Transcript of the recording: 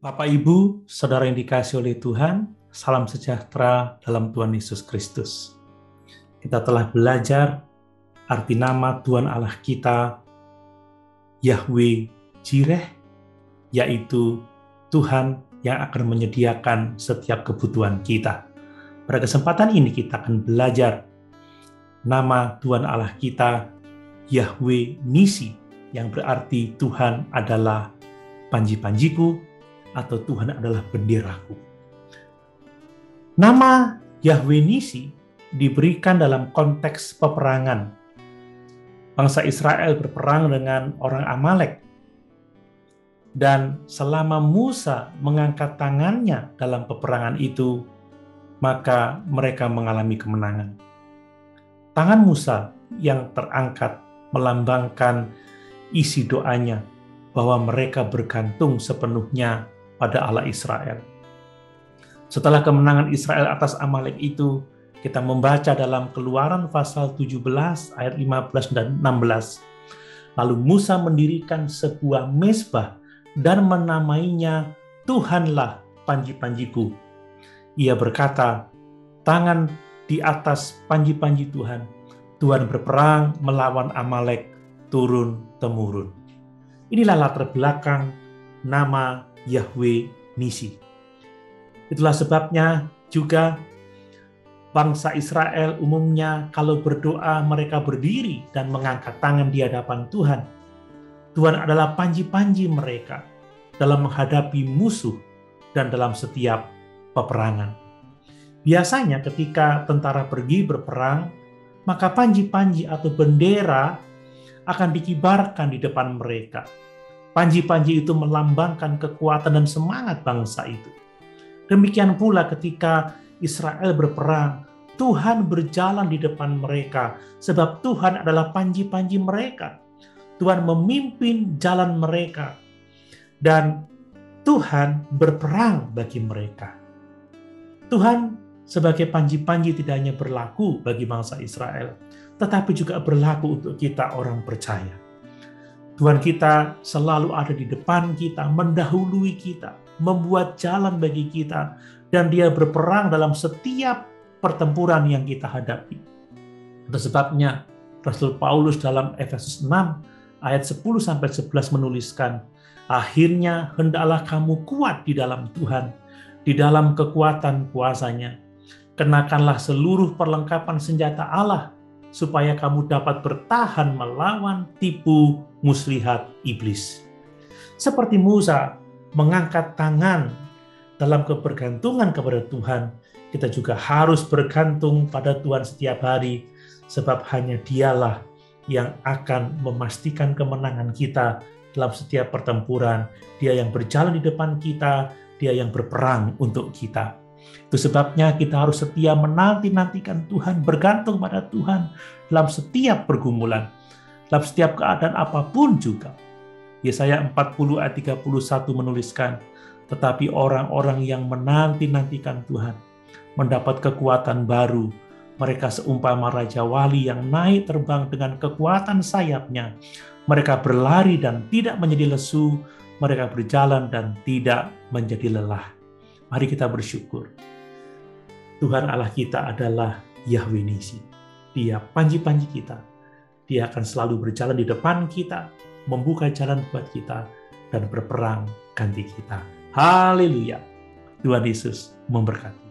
Bapak, Ibu, Saudara yang dikasihi oleh Tuhan, salam sejahtera dalam Tuhan Yesus Kristus. Kita telah belajar arti nama Tuhan Allah kita, Yahweh Jireh, yaitu Tuhan yang akan menyediakan setiap kebutuhan kita. Pada kesempatan ini kita akan belajar nama Tuhan Allah kita, Yahweh Nisi, yang berarti Tuhan adalah panji-panjiku, atau Tuhan adalah benderaku. Nama Yahweh Nisi diberikan dalam konteks peperangan. Bangsa Israel berperang dengan orang Amalek. Dan selama Musa mengangkat tangannya dalam peperangan itu, maka mereka mengalami kemenangan. Tangan Musa yang terangkat melambangkan isi doanya bahwa mereka bergantung sepenuhnya pada Allah Israel. Setelah kemenangan Israel atas Amalek itu, kita membaca dalam Keluaran pasal 17 ayat 15 dan 16. Lalu Musa mendirikan sebuah mezbah dan menamainya Tuhanlah panji-panjiku. Ia berkata, tangan di atas panji-panji Tuhan. Tuhan berperang melawan Amalek turun-temurun. Inilah latar belakang nama Yahweh Nisi. Itulah sebabnya juga bangsa Israel umumnya kalau berdoa mereka berdiri dan mengangkat tangan di hadapan Tuhan. Tuhan adalah panji-panji mereka dalam menghadapi musuh dan dalam setiap peperangan. Biasanya ketika tentara pergi berperang, maka panji-panji atau bendera akan dikibarkan di depan mereka. Panji-panji itu melambangkan kekuatan dan semangat bangsa itu. Demikian pula ketika Israel berperang, Tuhan berjalan di depan mereka, sebab Tuhan adalah panji-panji mereka. Tuhan memimpin jalan mereka, dan Tuhan berperang bagi mereka. Tuhan sebagai panji-panji tidak hanya berlaku bagi bangsa Israel, tetapi juga berlaku untuk kita orang percaya. Tuhan kita selalu ada di depan kita, mendahului kita, membuat jalan bagi kita, dan Dia berperang dalam setiap pertempuran yang kita hadapi. Itu sebabnya Rasul Paulus dalam Efesus 6 ayat 10-11 menuliskan, akhirnya hendaklah kamu kuat di dalam Tuhan, di dalam kekuatan kuasa-Nya. Kenakanlah seluruh perlengkapan senjata Allah, supaya kamu dapat bertahan melawan tipu muslihat iblis. Seperti Musa mengangkat tangan dalam kebergantungan kepada Tuhan, kita juga harus bergantung pada Tuhan setiap hari, sebab hanya Dialah yang akan memastikan kemenangan kita dalam setiap pertempuran. Dia yang berjalan di depan kita, Dia yang berperang untuk kita. Itu sebabnya kita harus setia menanti-nantikan Tuhan, bergantung pada Tuhan dalam setiap pergumulan, dalam setiap keadaan apapun juga. Yesaya 40 ayat 31 menuliskan, tetapi orang-orang yang menanti-nantikan Tuhan mendapat kekuatan baru. Mereka seumpama Raja Wali yang naik terbang dengan kekuatan sayapnya. Mereka berlari dan tidak menjadi lesu, mereka berjalan dan tidak menjadi lelah. Mari kita bersyukur. Tuhan Allah kita adalah Yahweh Nisi. Dia panji-panji kita. Dia akan selalu berjalan di depan kita, membuka jalan buat kita, dan berperang ganti kita. Haleluya. Tuhan Yesus memberkati.